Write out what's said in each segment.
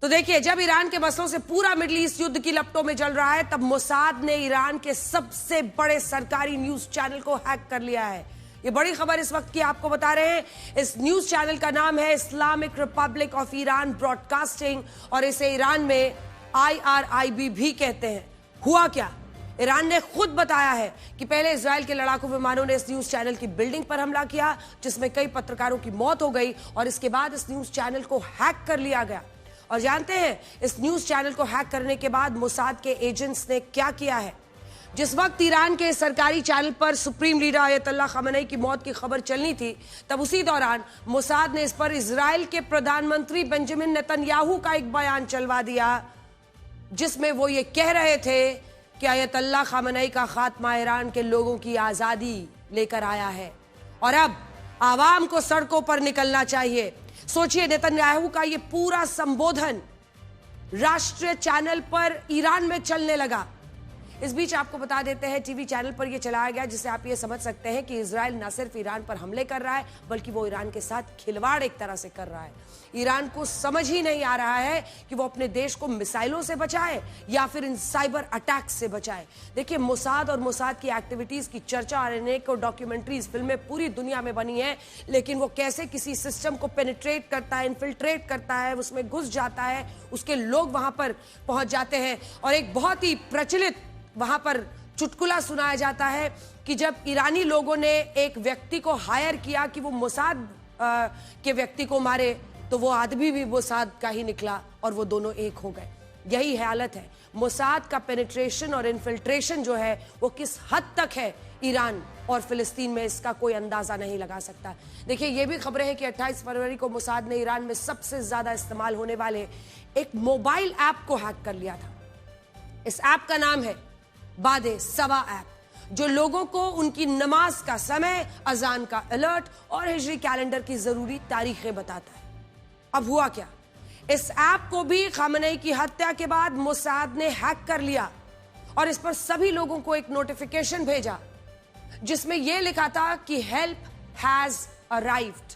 तो देखिए, जब ईरान के मसलों से पूरा मिडिल ईस्ट युद्ध की लपटों में जल रहा है, तब मोसाद ने ईरान के सबसे बड़े सरकारी न्यूज चैनल को हैक कर लिया है। ये बड़ी खबर इस वक्त की आपको बता रहे हैं। इस न्यूज चैनल का नाम है Islamic Republic of Iran broadcasting और इसे ईरान में IRIB भी कहते हैं। हुआ क्या? ईरान ने खुद बताया है कि पहले इजराइल के लड़ाकू विमानों ने इस न्यूज चैनल की बिल्डिंग पर हमला किया, जिसमें कई पत्रकारों की मौत हो गई और इसके बाद इस न्यूज चैनल को हैक कर लिया गया। और जानते हैं इस न्यूज चैनल को हैक करने के बाद मोसाद के एजेंट्स ने क्या किया है? जिस वक्त ईरान के सरकारी चैनल पर सुप्रीम लीडर अयतुल्लाह खामेनी की मौत की खबर चलनी थी, तब उसी दौरान मोसाद ने इस पर इजराइल के प्रधानमंत्री बेंजामिन नेतन्याहू का एक बयान चलवा दिया, जिसमें वो ये कह रहे थे कि अयतुल्लाह खामेनी का खात्मा ईरान के लोगों की आजादी लेकर आया है और अब आवाम को सड़कों पर निकलना चाहिए। सोचिए, नेतन्याहू का ये पूरा संबोधन राष्ट्रीय चैनल पर ईरान में चलने लगा। इस बीच आपको बता देते हैं, टीवी चैनल पर यह चलाया गया, जिससे आप ये समझ सकते हैं कि इजराइल न सिर्फ ईरान पर हमले कर रहा है, बल्कि वो ईरान के साथ खिलवाड़ एक तरह से कर रहा है। ईरान को समझ ही नहीं आ रहा है कि वो अपने देश को मिसाइलों से बचाए या फिर इन साइबर अटैक से बचाए। देखिए, मोसाद और मोसाद की एक्टिविटीज की चर्चा और अनेक डॉक्यूमेंट्रीज, फिल्में पूरी दुनिया में बनी है, लेकिन वो कैसे किसी सिस्टम को पेनिट्रेट करता है, इन्फिल्ट्रेट करता है, उसमें घुस जाता है, उसके लोग वहां पर पहुंच जाते हैं। और एक बहुत ही प्रचलित वहां पर चुटकुला सुनाया जाता है कि जब ईरानी लोगों ने एक व्यक्ति को हायर किया कि वो मोसाद के व्यक्ति को मारे, तो वो आदमी भी मोसाद का ही निकला और वो दोनों एक हो गए। यही हालत है। मोसाद का पेनिट्रेशन और इन्फिल्ट्रेशन जो है वो किस हद तक है ईरान और फिलिस्तीन में, इसका कोई अंदाजा नहीं लगा सकता। देखिए, ये भी खबरें हैं कि 28 फरवरी को मोसाद ने ईरान में सबसे ज्यादा इस्तेमाल होने वाले एक मोबाइल ऐप को हैक कर लिया था। इस ऐप का नाम है बादे सवा ऐप, जो लोगों को उनकी नमाज का समय, अजान का अलर्ट और हिजरी कैलेंडर की जरूरी तारीखें बताता है। अब हुआ क्या? इस ऐप को भी खामेनी की हत्या के बाद मोसाद ने हैक कर लिया और इस पर सभी लोगों को एक नोटिफिकेशन भेजा, जिसमें यह लिखा था कि हेल्प हैज अराइव्ड,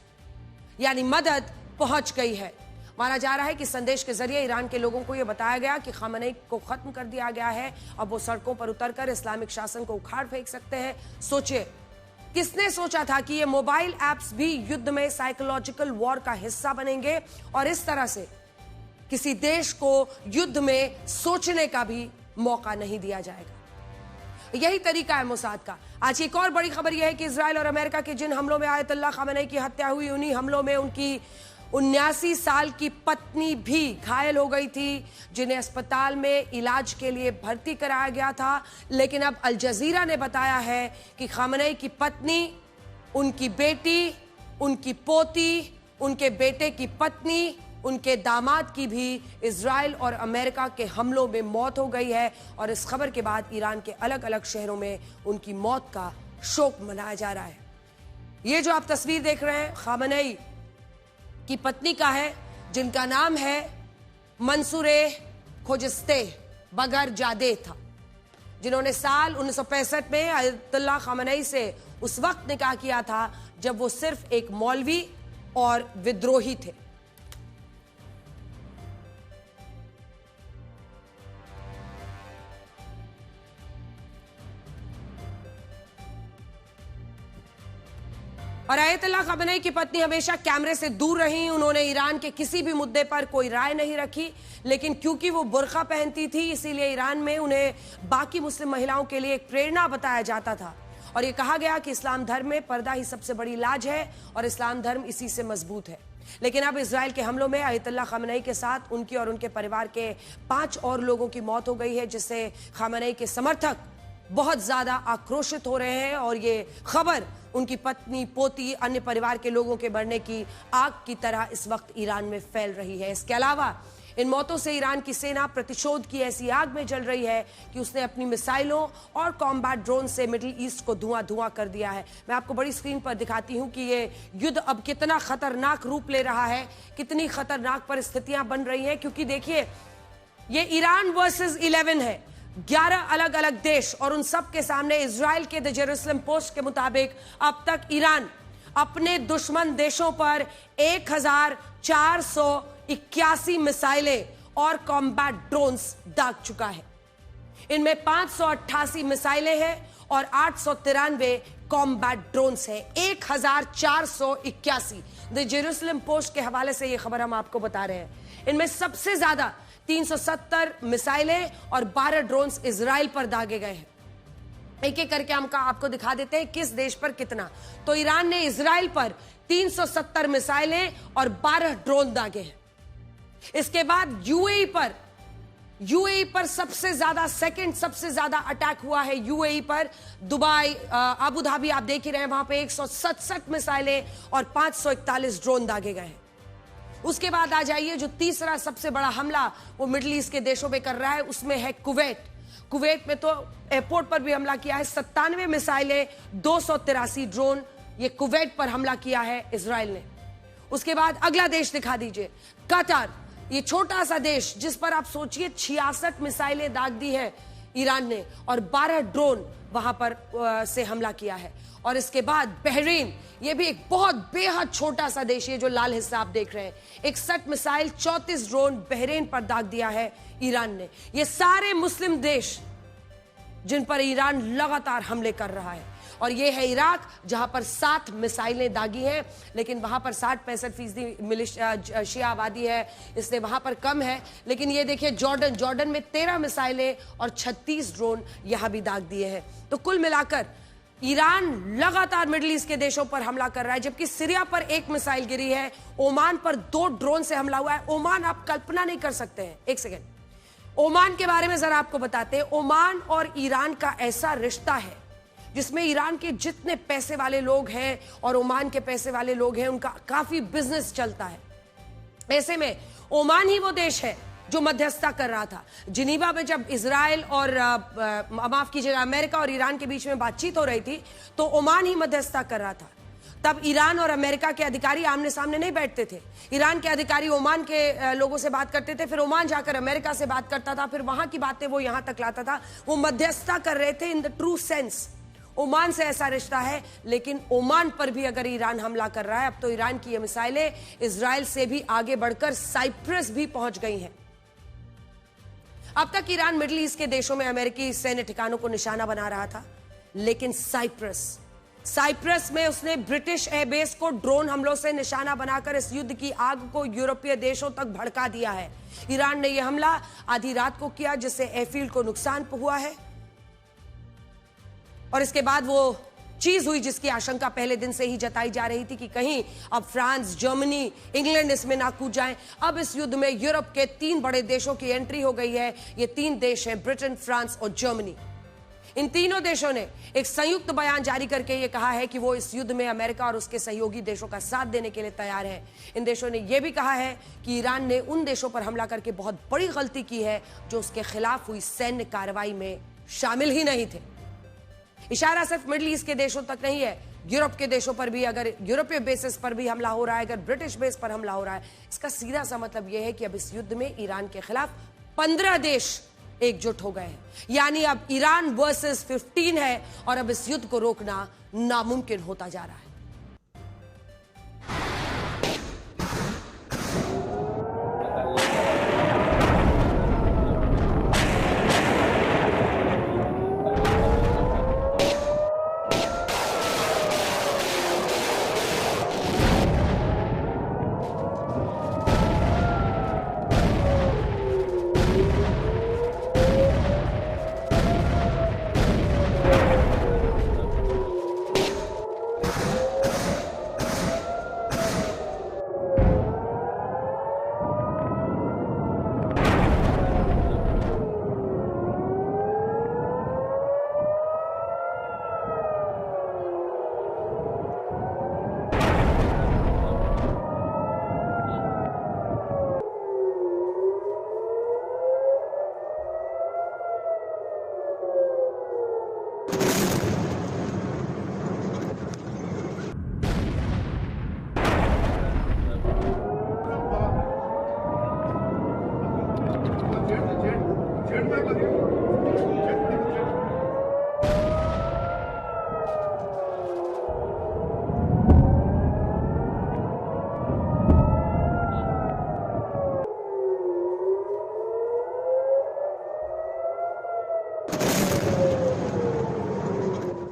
यानी मदद पहुंच गई है। माना जा रहा है कि संदेश के जरिए ईरान के लोगों को यह बताया गया कि खामेनी को खत्म कर दिया गया है। अब वो सड़कों पर उतरकर इस्लामिक शासन को उखाड़ फेंक सकते हैं। सोचिए, किसने सोचा था कि ये मोबाइल ऐप्स भी युद्ध में साइकोलॉजिकल वॉर का हिस्सा बनेंगे और इस तरह से किसी देश को युद्ध में सोचने का भी मौका नहीं दिया जाएगा। यही तरीका है मोसाद का। आज एक और बड़ी खबर यह है कि इजराइल और अमेरिका के जिन हमलों में अयतुल्लाह खामेनी की हत्या हुई, उन्हीं हमलों में उनकी 79 साल की पत्नी भी घायल हो गई थी, जिन्हें अस्पताल में इलाज के लिए भर्ती कराया गया था। लेकिन अब अल जजीरा ने बताया है कि खामेनी की पत्नी, उनकी बेटी, उनकी पोती, उनके बेटे की पत्नी, उनके दामाद की भी इजराइल और अमेरिका के हमलों में मौत हो गई है। और इस खबर के बाद ईरान के अलग अलग शहरों में उनकी मौत का शोक मनाया जा रहा है। ये जो आप तस्वीर देख रहे हैं, खामेनी की पत्नी का है, जिनका नाम है मंसूरे खोजस्ते बगर जादे था, जिन्होंने साल 1965 में अयतुल्लाह खामेनी से उस वक्त निकाह किया था जब वो सिर्फ एक मौलवी और विद्रोही थे। और अयतुल्लाह खामेनी की पत्नी हमेशा कैमरे से दूर रही। उन्होंने ईरान के किसी भी मुद्दे पर कोई राय नहीं रखी, लेकिन क्योंकि वो बुर्का पहनती थी, इसीलिए ईरान में उन्हें बाकी मुस्लिम महिलाओं के लिए एक प्रेरणा बताया जाता था। और ये कहा गया कि इस्लाम धर्म में पर्दा ही सबसे बड़ी इलाज है और इस्लाम धर्म इसी से मजबूत है। लेकिन अब इजराइल के हमलों में अयतुल्लाह खामेनी के साथ उनकी और उनके परिवार के 5 और लोगों की मौत हो गई है, जिससे खामेनी के समर्थक बहुत ज्यादा आक्रोशित हो रहे हैं। और ये खबर उनकी पत्नी, पोती, अन्य परिवार के लोगों के मरने की आग की तरह इस वक्त ईरान में फैल रही है। इसके अलावा इन मौतों से ईरान की सेना प्रतिशोध की ऐसी आग में जल रही है कि उसने अपनी मिसाइलों और कॉम्बैट ड्रोन से मिडिल ईस्ट को धुआं धुआं कर दिया है। मैं आपको बड़ी स्क्रीन पर दिखाती हूं कि ये युद्ध अब कितना खतरनाक रूप ले रहा है, कितनी खतरनाक परिस्थितियां बन रही हैं। क्योंकि देखिए, ये ईरान वर्सेस 11 है, 11 अलग अलग देश, और उन सब के सामने इजराइल के द जेरूसलम पोस्ट के मुताबिक अब तक ईरान अपने दुश्मन देशों पर 1481 मिसाइलें और कॉम्बैट ड्रोन्स दाग चुका है। इनमें 588 मिसाइलें हैं और 893 कॉम्बैट ड्रोन्स हैं। 1481 द जेरूसलम पोस्ट के हवाले से यह खबर हम आपको बता रहे हैं। इनमें सबसे ज्यादा 370 मिसाइलें और 12 ड्रोन्स इजराइल पर दागे गए हैं। एक एक करके हम आपको दिखा देते हैं किस देश पर कितना। तो ईरान ने इजराइल पर 370 मिसाइलें और 12 ड्रोन दागे हैं। इसके बाद यूएई पर सबसे ज्यादा, सेकंड सबसे ज्यादा अटैक हुआ है यूएई पर। दुबई, अबू धाबी आप देख ही रहे हैं, वहां पे 167 मिसाइलें और 541 ड्रोन दागे गए हैं। उसके बाद आ जाइए, जो तीसरा सबसे बड़ा हमला वो मिडिल ईस्ट के देशों पे कर रहा है, उसमें है कुवैत में तो एयरपोर्ट पर भी हमला किया है। 97 मिसाइलें, 283 ड्रोन, ये कुवैत पर हमला किया है इजराइल ने। उसके बाद अगला देश दिखा दीजिए, कतर। ये छोटा सा देश जिस पर आप सोचिए 66 मिसाइलें दाग दी है ईरान ने और 12 ड्रोन वहां पर से हमला किया है। और इसके बाद बहरीन, ये भी एक बहुत बेहद छोटा सा देश है, जो लाल हिस्सा आप देख रहे हैं। 61 मिसाइल, 34 ड्रोन बहरीन पर दाग दिया है ईरान ने। ये सारे मुस्लिम देश जिन पर ईरान लगातार हमले कर रहा है। और ये है इराक, जहां पर 7 मिसाइलें दागी हैं, लेकिन वहां पर 60-65% शिया आबादी है, इसलिए वहां पर कम है। लेकिन ये देखिए जॉर्डन में 13 मिसाइलें और 36 ड्रोन यहां भी दाग दिए हैं। तो कुल मिलाकर ईरान लगातार मिडिल ईस्ट के देशों पर हमला कर रहा है। जबकि सीरिया पर 1 मिसाइल गिरी है, ओमान पर 2 ड्रोन से हमला हुआ है। ओमान आप कल्पना नहीं कर सकते हैं। एक सेकेंड, ओमान के बारे में जरा आपको बताते हैं। ओमान और ईरान का ऐसा रिश्ता है जिसमें ईरान के जितने पैसे वाले लोग हैं और ओमान के पैसे वाले लोग हैं, उनका काफी बिजनेस चलता है। ऐसे में ओमान ही वो देश है जो मध्यस्थता कर रहा था। जिनीवा में जब इजराइल और माफ कीजिएगा अमेरिका और ईरान के बीच में बातचीत हो रही थी, तो ओमान ही मध्यस्थता कर रहा था। तब ईरान और अमेरिका के अधिकारी आमने सामने नहीं बैठते थे। ईरान के अधिकारी ओमान के लोगों से बात करते थे, फिर ओमान जाकर अमेरिका से बात करता था, फिर वहां की बातें वो यहां तक लाता था। वो मध्यस्थता कर रहे थे in the true sense. Oman से ऐसा रिश्ता है, लेकिन ओमान पर भी अगर ईरान हमला कर रहा है, अब तो ईरान की ये मिसाइलें इजराइल से भी आगे बढ़कर साइप्रस भी पहुंच गई हैं। अब तक ईरान मिडिल ईस्ट के देशों में अमेरिकी सैन्य ठिकानों को निशाना बना रहा था, लेकिन साइप्रस में उसने ब्रिटिश एयरबेस को ड्रोन हमलों से निशाना बनाकर इस युद्ध की आग को यूरोपीय देशों तक भड़का दिया है। ईरान ने यह हमला आधी रात को किया, जिससे एयरफील्ड को नुकसान हुआ है। और इसके बाद वो चीज हुई जिसकी आशंका पहले दिन से ही जताई जा रही थी कि कहीं अब फ्रांस, जर्मनी, इंग्लैंड इसमें ना कूद जाएं। अब इस युद्ध में यूरोप के 3 बड़े देशों की एंट्री हो गई है। ये 3 देश हैं, ब्रिटेन, फ्रांस और जर्मनी। इन तीनों देशों ने एक संयुक्त बयान जारी करके ये कहा है कि वो इस युद्ध में अमेरिका और उसके सहयोगी देशों का साथ देने के लिए तैयार है। इन देशों ने यह भी कहा है कि ईरान ने उन देशों पर हमला करके बहुत बड़ी गलती की है जो उसके खिलाफ हुई सैन्य कार्रवाई में शामिल ही नहीं थे। इशारा सिर्फ मिडिल ईस्ट के देशों तक नहीं है, यूरोप के देशों पर भी, अगर यूरोपीय बेसिस पर भी हमला हो रहा है, अगर ब्रिटिश बेस पर हमला हो रहा है, इसका सीधा सा मतलब यह है कि अब इस युद्ध में ईरान के खिलाफ 15 देश एकजुट हो गए हैं। यानी अब ईरान वर्सेस 15 है और अब इस युद्ध को रोकना नामुमकिन होता जा रहा है।